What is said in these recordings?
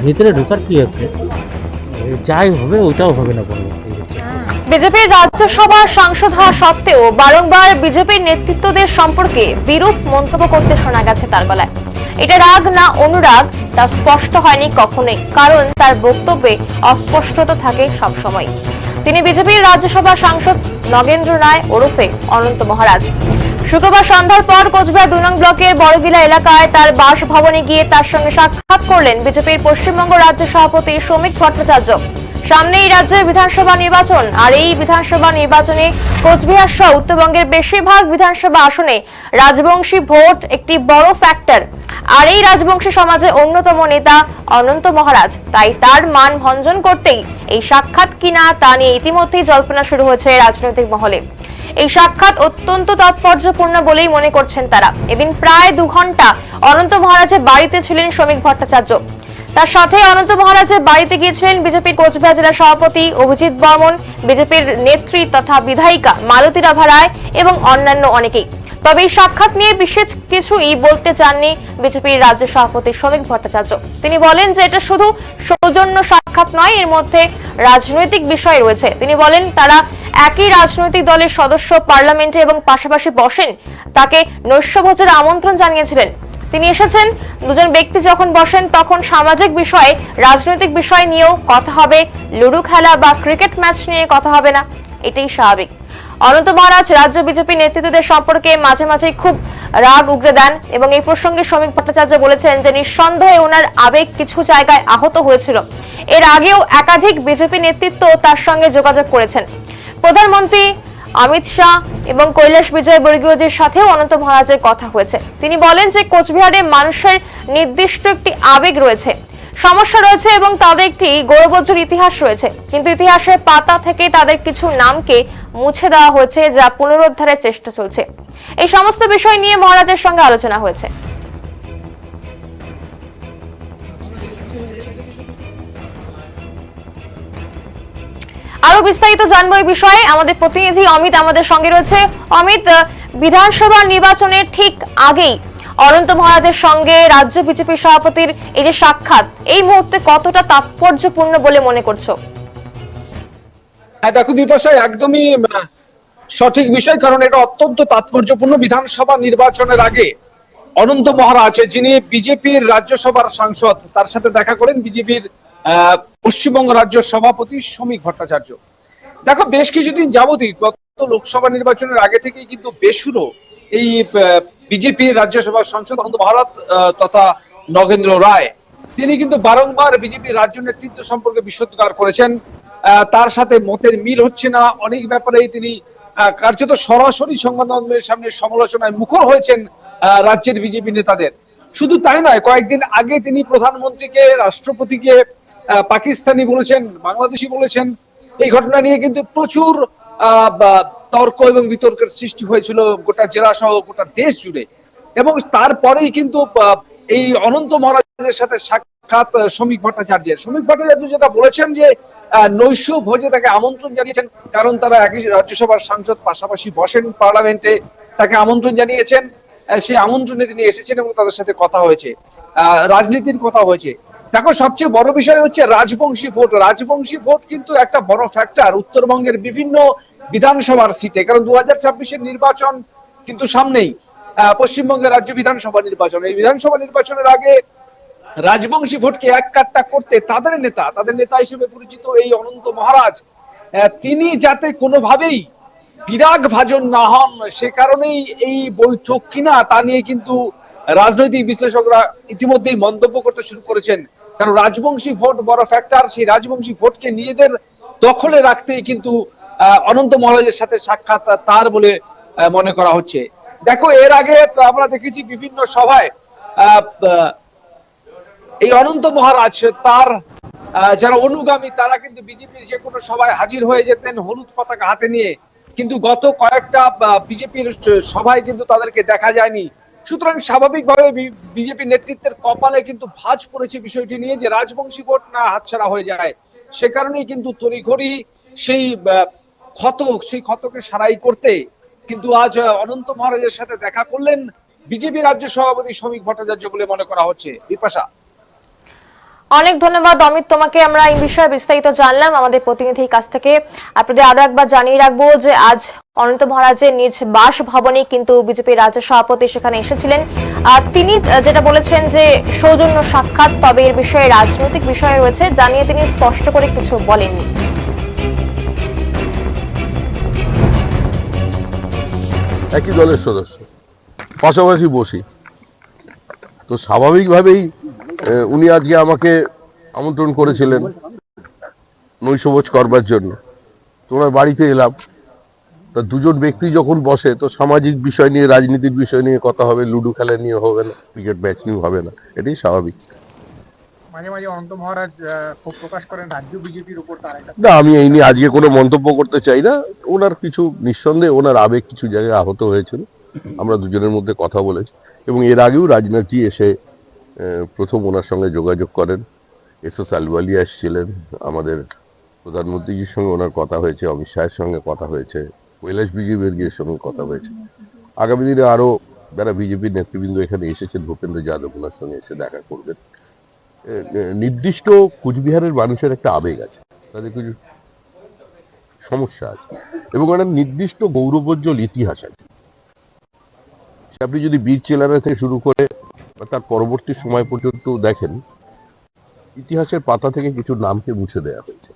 ভিতরে ঢোকার কি আছে, যাই হবে ওটাও হবে না পরবর্তী। বিজেপির রাজ্যসভার সাংসদ হওয়া সত্ত্বেও বারংবার বিজেপির নেতৃত্বদের সম্পর্কে বিরূপ মন্তব্য করতে শোনা গেছে তার গলায়। এটা রাগ না অনুরাগ তা স্পষ্ট হয়নি কখনোই, কারণ তার বক্তব্যে অস্পষ্টতা থাকে সবসময়। তিনি বিজেপির রাজ্যসভা সাংসদ নগেন্দ্র রায় ওরফে অনন্ত মহারাজ। শুক্রবার সন্ধ্যার পর কোচবিহার 2 নং ব্লকের বড়গিলা এলাকায় তার বাসভবনে গিয়ে তার সঙ্গে সাক্ষাৎ করলেন বিজেপির পশ্চিমবঙ্গ রাজ্য সভাপতি শ্রমিক ভট্টাচার্য। সামনেই রাজ্যের বিধানসভা নির্বাচন, আর এই বিধানসভা নির্বাচনে কোচবিহার সহ উত্তরবঙ্গের বেশিরভাগ বিধানসভা আসনে রাজবংশী ভোট একটি বড় ফ্যাক্টর। আর এই রাজবংশী সমাজে অন্যতম নেতা অনন্ত মহারাজ, তাই তার মান ভঞ্জন করতেই এই সাক্ষাৎ কিনা তা নিয়ে ইতিমধ্যেই জল্পনা শুরু হয়েছে রাজনৈতিক মহলে। এই সাক্ষাৎ অত্যন্ত তাৎপর্যপূর্ণ বলেই মনে করছেন তারা। এদিন প্রায় 2 ঘন্টা অনন্ত মহারাজের বাড়িতে ছিলেন শ্রমিক ভট্টাচার্য। তার সাথে অনন্ত মহারাজের বাড়িতে গিয়েছিলেন বিজেপির কোচবিহার জেলা সভাপতি অভিজিৎ বর্মন, বিজেপির নেত্রী তথা বিধায়িকা মালতী রাভা রায় এবং অন্যান্য অনেকেই। তবে এই সাক্ষাৎ নিয়ে বিশেষ কিছুই বলতে চাননি বিজেপির রাজ্য সভাপতি শ্রমিক ভট্টাচার্য। তিনি বলেন যে এটা শুধু সৌজন্য সাক্ষাৎ নয়, এর মধ্যে রাজনৈতিক বিষয় রয়েছে। তিনি বলেন তারা একই রাজনৈতিক দলের সদস্য, পার্লামেন্টে এবং পাশাপাশি বসেন, তাকে নৈশভোজের আমন্ত্রণ জানিয়েছিলেন। তিনি এসেছেন, দুজন ব্যক্তি যখন বসেন তখন সামাজিক বিষয়ে, রাজনৈতিক বিষয় নিয়েও কথা হবে, লুডো খেলা বা ক্রিকেট ম্যাচ নিয়ে কথা হবে না, এটাই স্বাভাবিক। অনন্ত মহারাজ রাজ্য বিজেপি নেতৃত্বদের সম্পর্কে মাঝে মাঝে খুব রাগ উগরে দেন এবং এই প্রসঙ্গে শ্রমিক ভট্টাচার্য বলেছেন যে নিঃসন্দেহে ওনার আবেগ কিছু জায়গায় আহত হয়েছিল। এর আগেও একাধিক বিজেপি নেতৃত্ব তার সঙ্গে যোগাযোগ করেছেন। প্রধানমন্ত্রী অমিত শাহ এবং কৈলাস বিজয় বর্গীয়দের সাথেও অনন্ত মহারাজের কথা হয়েছে। তিনি বলেন যে কোচবিহারে মানুষের নির্দিষ্ট একটি আবেগ রয়েছে, সমস্যা রয়েছে এবং তাদের একটি গৌরবোজ্জ্বল ইতিহাস রয়েছে, কিন্তু ইতিহাসের পাতা থেকে তাদের কিছু নামকে মুছে দেওয়া হয়েছে, যা পুনরুদ্ধারের চেষ্টা চলছে। এই সমস্ত বিষয় নিয়ে মহারাজের সঙ্গে আলোচনা হয়েছে। আরো বিস্তারিত জানবো এই বিষয়ে আমাদের প্রতিনিধি অমিত আমাদের সঙ্গে রয়েছে। অমিত, বিধানসভা নির্বাচনের ঠিক আগেই অনন্ত মহারাজের সঙ্গে রাজ্য বিজেপি সভাপতির এই যে সাক্ষাৎ, এই মুহূর্তে কতটা তাৎপর্যপূর্ণ বলে মনে করছো? হ্যাঁ দেখো বিপাশা, একদমই সঠিক বিষয়, কারণ এটা অত্যন্ত তাৎপর্যপূর্ণ। বিধানসভা নির্বাচনের আগে অনন্ত মহারাজ, যিনি বিজেপির রাজ্যসভার সাংসদ, তার সাথে দেখা করেন বিজেপির পশ্চিমবঙ্গ রাজ্য সভাপতি শ্রমিক ভট্টাচার্য। দেখো বেশ কিছুদিন যাবতই, গত লোকসভা নির্বাচনের আগে থেকেই কিন্তু বেসুরো এই বিজেপির রাজ্যসভার সাংসদ অনন্ত মহারাজ তথা নগেন্দ্র রায়, তিনি কিন্তু বারংবার বিজেপির রাজ্য নেতৃত্ব সম্পর্কে বিষোদ্গার করেছেন। তার সাথে মতের মিল হচ্ছে না, অনেক ব্যাপারেই তিনি কার্যত সরাসরি সংবাদ মাধ্যমের সামনে সমালোচনায় মুখর হয়েছেন রাজ্যের বিজেপি নেতাদের। শুধু তাই নয়, কয়েকদিন আগে তিনি প্রধানমন্ত্রীকে, রাষ্ট্রপতিকে পাকিস্তানি বলেছেন, বাংলাদেশি বলেছেন। এই ঘটনা নিয়ে কিন্তু প্রচুর তর্ক এবং বিতর্কের সৃষ্টি হয়েছিল গোটা জেলা সহ গোটা দেশ জুড়ে। এবং তারপরেই কিন্তু এই অনন্ত মহারাজের সাথে সাক্ষাৎ শ্রমিক ভট্টাচার্য যেটা বলেছেন যে নৈশ ভোজে তাকে আমন্ত্রণ জানিয়েছেন, কারণ তারা একই রাজ্যসভার সাংসদ, পাশাপাশি বসেন পার্লামেন্টে, তাকে আমন্ত্রণ জানিয়েছেন। সেই আমন্ত্রণে তিনি এসেছেন এবং তাদের সাথে কথা হয়েছে, রাজনীতির কথা হয়েছে। দেখো সবচেয়ে বড় বিষয় হচ্ছে রাজবংশী ভোট কিন্তু একটা বড় ফ্যাক্টর উত্তরবঙ্গের বিভিন্ন বিধানসভার সিটে, কারণ 2026-এর নির্বাচন কিন্তু সামনেই, পশ্চিমবঙ্গের রাজ্য বিধানসভা নির্বাচন। এই বিধানসভা নির্বাচনের আগে রাজবংশী ভোটকে এক কাট্টা করতে তাদের নেতা হিসেবে পরিচিত এই অনন্ত মহারাজ, তিনি যাতে কোনোভাবেই বিরাগ ভাজন না হন, সে কারণেই এই বৈঠক কিনা তা নিয়ে কিন্তু রাজনৈতিক বিশ্লেষকরা ইতিমধ্যেই মন্তব্য করতে শুরু করেছেন। কারণ রাজবংশী ভোট বড় ফ্যাক্টর, সেই রাজবংশী ভোটকে নিজেদের দখলে রাখতেই কিন্তু অনন্ত মহারাজের সাথে সাক্ষাৎ তার বলে মনে করা হচ্ছে। দেখো এর আগে আমরা দেখেছি বিভিন্ন সভায় এই অনন্ত মহারাজ, তার যারা অনুগামী তারা কিন্তু বিজেপির যে কোনো সভায় হাজির হয়ে যেতেন হলুদ পতাকা হাতে নিয়ে, কিন্তু গত কয়েকটা বিজেপির সভায় কিন্তু তাদেরকে দেখা যায়নি। সুতরাং স্বাভাবিকভাবে বিজেপি নেতৃত্বের কপালে কিন্তু ভাঁজ পড়েছে বিষয়টি নিয়ে, যে রাজবংশী ভোট না হাতছাড়া হয়ে যায়। সে কারণেই কিন্তু তড়িঘড়ি সেই ক্ষতকে সারাই করতে কিন্তু আজ অনন্ত মহারাজের সাথে দেখা করলেন বিজেপি রাজ্য সভাপতি শ্রমিক ভট্টাচার্য বলে মনে করা হচ্ছে। বিপাশা, অনেক ধন্যবাদ অমিত তোমাকে। আমরা এই বিষয়ে বিস্তারিত জানলাম আমাদের প্রতিনিধির কাছ থেকে। আপনাদের আরো একবার জানিয়ে রাখবো যে আজ অনন্ত মহারাজের নিজ বাসভবনে কিন্তু বিজেপির রাজ্য সভাপতি সেখানে এসেছিলেন। তিনি যেটা বলেছেন যে সৌজন্য সাক্ষাৎ, তবে এর বিষয়ে রাজনৈতিক বিষয় রয়েছে জানিয়ে তিনি স্পষ্ট করে কিছু বলেননি। একই দলের সদস্য, পাশাপাশি বসি, তো স্বাভাবিকভাবেই উনি আজকে আমাকে আমন্ত্রণ করেছিলেন নৈশভোজ করবার জন্য। তো ওনার বাড়িতে এলাম। তা দুজন ব্যক্তি যখন বসে তো সামাজিক বিষয় নিয়ে, রাজনীতির বিষয় নিয়ে কথা হবে, লুডো খেলা নিয়ে হবে না, ক্রিকেট ম্যাচ নিয়ে হবে না, এটাই স্বাভাবিক। মাঝে মাঝে অনন্ত মহারাজ ক্ষোভ প্রকাশ করেন রাজ্য বিজেপির উপর। তার একটা না, আমি এই নিয়ে আজকে কোনো মন্তব্য করতে চাই না। ওনার কিছু নিঃসন্দেহে ওনার আবেগ কিছু জায়গায় আহত হয়েছিল, আমরা দুজনের মধ্যে কথা বলেছি। এবং এর আগেও রাজনাথজি এসে প্রথম ওনার সঙ্গে যোগাযোগ করেন। এসএস আলওয়ালিয়া এসেছিলেন, আমাদের প্রধানমন্ত্রীজির সঙ্গে ওনার কথা হয়েছে, অমিত শাহের সঙ্গে কথা হয়েছে, কৈলাস বিজয়বর্গীয়ের সঙ্গে কথা হয়েছে। আগামী দিনে আরো যারা বিজেপির নেতৃবৃন্দ এখানে এসেছেন, ভূপেন্দ্র যাদব ওনার সঙ্গে এসে দেখা করবেন। নির্দিষ্ট কুচবিহারের মানুষের একটা আবেগ আছে, তাদের কিছু সমস্যা আছে এবং একটা নির্দিষ্ট গৌরবোজ্জ্বল ইতিহাস আছে। আপনি যদি বীর চেলারা থেকে শুরু করে তার পরবর্তী সময় পর্যন্ত দেখেন, ইতিহাসের পাতা থেকে কিছু নামকে মুছে দেওয়া হয়েছে।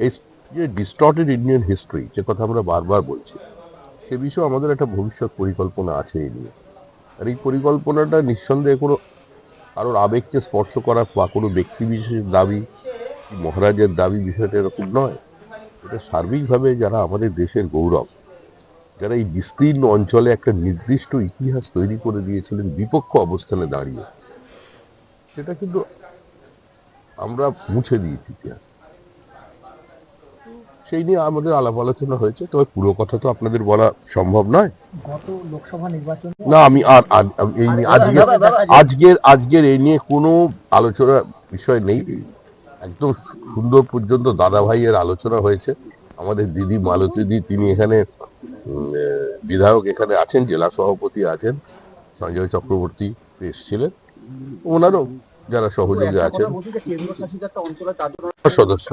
এই যে ডিস্টর্টেড ইন্ডিয়ান হিস্ট্রি, যে কথা আমরা বারবার বলছি, সে বিষয়ে আমাদের একটা ভবিষ্যৎ পরিকল্পনা আছে এই নিয়ে। আর এই পরিকল্পনাটা নিঃসন্দেহে কোনো কারোর আবেগকে স্পর্শ করা বা কোনো ব্যক্তি বিশেষের দাবি, মহারাজের দাবি, বিষয়টা এরকম নয়। এটা সার্বিকভাবে যারা আমাদের দেশের গৌরব, যারা এই বিস্তীর্ণ অঞ্চলে একটা নির্দিষ্ট ইতিহাস তৈরি করে দিয়েছিলেন বিপক্ষ অবস্থানে দাঁড়িয়ে, সেটা কিন্তু আমরা মুছে দিয়েছি ইতিহাস। সেই নিয়ে আমাদের আলাপ আলোচনা হয়েছে, তবে পুরো কথা তো আপনাদের বলা সম্ভব নয়। গত লোকসভা নির্বাচন না, আমি এই নিয়ে আজকের এই নিয়ে কোনো আলোচনার বিষয় নেই। একদম সুন্দর পর্যন্ত দাদা ভাইয়ের আলোচনা হয়েছে। আমাদের দিদি মালতীদি, তিনি এখানে বিধায়ক এখানে আছেন, জেলা সভাপতি আছেন, সঞ্জয় চক্রবর্তী এসেছিলেন, ওনারও যারা সহযোগী আছেন, সদস্য।